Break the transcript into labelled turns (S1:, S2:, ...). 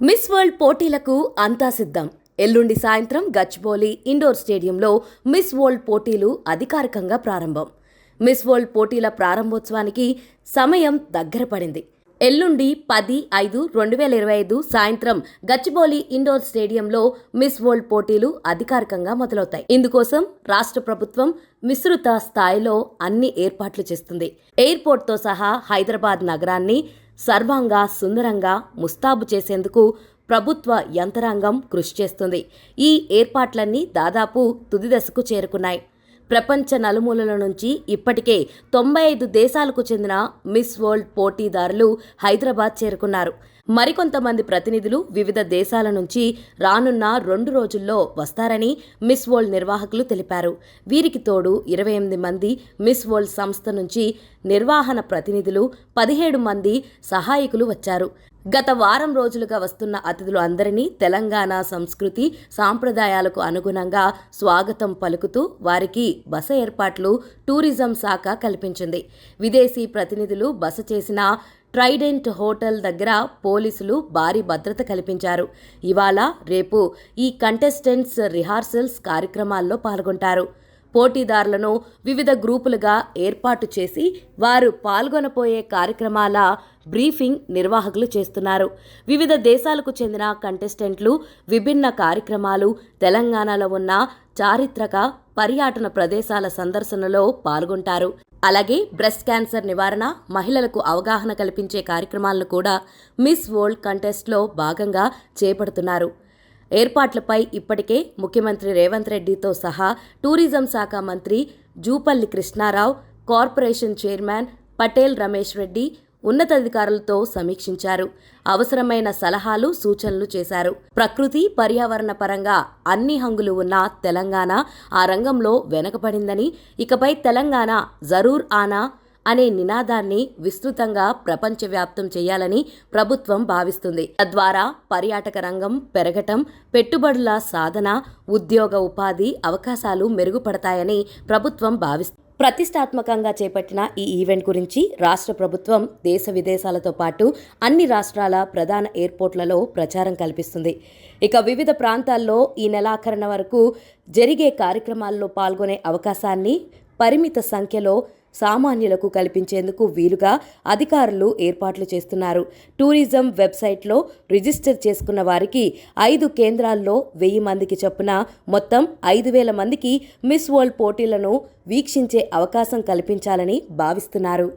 S1: Miss world పోటీలకు అంతా సిద్ధం. ఎల్లుండి సాయంత్రం గచ్చిబౌలి ఇండోర్ స్టేడియంలో మిస్ వరల్డ్ పోటీలు అధికారికంగా ప్రారంభం. మిస్ వరల్డ్ పోటీల ప్రారంభోత్సవానికి సమయం దగ్గర పడింది. ఎల్లుండి 10/5/2025 సాయంత్రం గచ్చిబౌలి ఇండోర్ స్టేడియంలో మిస్ వరల్డ్ పోటీలు అధికారికంగా మొదలవుతాయి. ఇందుకోసం రాష్ట్ర ప్రభుత్వం విస్తృత స్థాయిలో అన్ని ఏర్పాట్లు చేస్తుంది. ఎయిర్పోర్ట్తో సహా హైదరాబాద్ నగరాన్ని సర్వాంగా సుందరంగా ముస్తాబు చేసేందుకు ప్రభుత్వ యంత్రాంగం కృషి చేస్తుంది. ఈ ఏర్పాట్లన్నీ దాదాపు తుది దశకు చేరుకున్నాయి. ప్రపంచ నలుమూలల నుంచి ఇప్పటికే 95 దేశాలకు చెందిన మిస్ వరల్డ్ పోటీదారులు హైదరాబాద్ చేరుకున్నారు. మరికొంతమంది ప్రతినిధులు వివిధ దేశాల నుంచి రానున్న 2 రోజుల్లో వస్తారని మిస్ వరల్డ్ నిర్వాహకులు తెలిపారు. వీరికి తోడు 28 మంది మిస్ వరల్డ్ సంస్థ నుంచి నిర్వహణ ప్రతినిధులు, 17 మంది సహాయకులు వచ్చారు. గత వారం రోజులుగా వస్తున్న అతిథులు అందరినీ తెలంగాణ సంస్కృతి సాంప్రదాయాలకు అనుగుణంగా స్వాగతం పలుకుతూ వారికి బస ఏర్పాట్లు టూరిజం శాఖ కల్పించింది. విదేశీ ప్రతినిధులు బస చేసిన ట్రైడెంట్ హోటల్ దగ్గర పోలీసులు భారీ భద్రత కల్పించారు. ఇవాళ రేపు ఈ కంటెస్టెంట్స్ రిహార్సల్స్ కార్యక్రమాల్లో పాల్గొంటారు. పోటీదారులను వివిధ గ్రూపులుగా ఏర్పాటు చేసి వారు పాల్గొనబోయే కార్యక్రమాల బ్రీఫింగ్ నిర్వాహకులు చేస్తున్నారు. వివిధ దేశాలకు చెందిన కంటెస్టెంట్లు విభిన్న కార్యక్రమాలు, తెలంగాణలో ఉన్న చారిత్రక పర్యాటన ప్రదేశాల సందర్శనలో పాల్గొంటారు. అలాగే బ్రెస్ట్ క్యాన్సర్ నివారణ, మహిళలకు అవగాహన కల్పించే కార్యక్రమాలను కూడా మిస్ వరల్డ్ కంటెస్ట్లో భాగంగా చేపడుతున్నారు. ఏర్పాట్లపై ఇప్పటికే ముఖ్యమంత్రి రేవంత్ రెడ్డితో సహా టూరిజం శాఖ మంత్రి జూపల్లి కృష్ణారావు, కార్పొరేషన్ చైర్మన్ పటేల్ రమేష్ రెడ్డి ఉన్నతాధికారులతో సమీక్షించారు. అవసరమైన సలహాలు, సూచనలు చేశారు. ప్రకృతి, పర్యావరణ పరంగా అన్ని హంగులు ఉన్న తెలంగాణ ఆ రంగంలో వెనకబడిందని, ఇకపై తెలంగాణ జరూర్ ఆనా అనే నినాదాన్ని విస్తృతంగా ప్రపంచవ్యాప్తం చేయాలని ప్రభుత్వం భావిస్తుంది. తద్వారా పర్యాటక రంగం పెరగటం, పెట్టుబడుల సాధన, ఉద్యోగ ఉపాధి అవకాశాలు మెరుగుపడతాయని ప్రభుత్వం భావిస్తుంది. ప్రతిష్టాత్మకంగా చేపట్టిన ఈ ఈవెంట్ గురించి రాష్ట్ర ప్రభుత్వం దేశ విదేశాలతో పాటు అన్ని రాష్ట్రాల ప్రధాన ఎయిర్పోర్ట్లలో ప్రచారం కల్పిస్తుంది. ఇక వివిధ ప్రాంతాల్లో ఈ నెలాఖరున వరకు జరిగే కార్యక్రమాల్లో పాల్గొనే అవకాశాన్ని పరిమిత సంఖ్యలో సామాన్యులకు కల్పించేందుకు వీలుగా అధికారులు ఏర్పాట్లు చేస్తున్నారు. టూరిజం వెబ్సైట్లో రిజిస్టర్ చేసుకున్న వారికి 5 కేంద్రాల్లో 1000 మందికి చొప్పున మొత్తం 5000 మందికి మిస్ వరల్డ్ పోటీలను వీక్షించే అవకాశం కల్పించాలని భావిస్తున్నారు.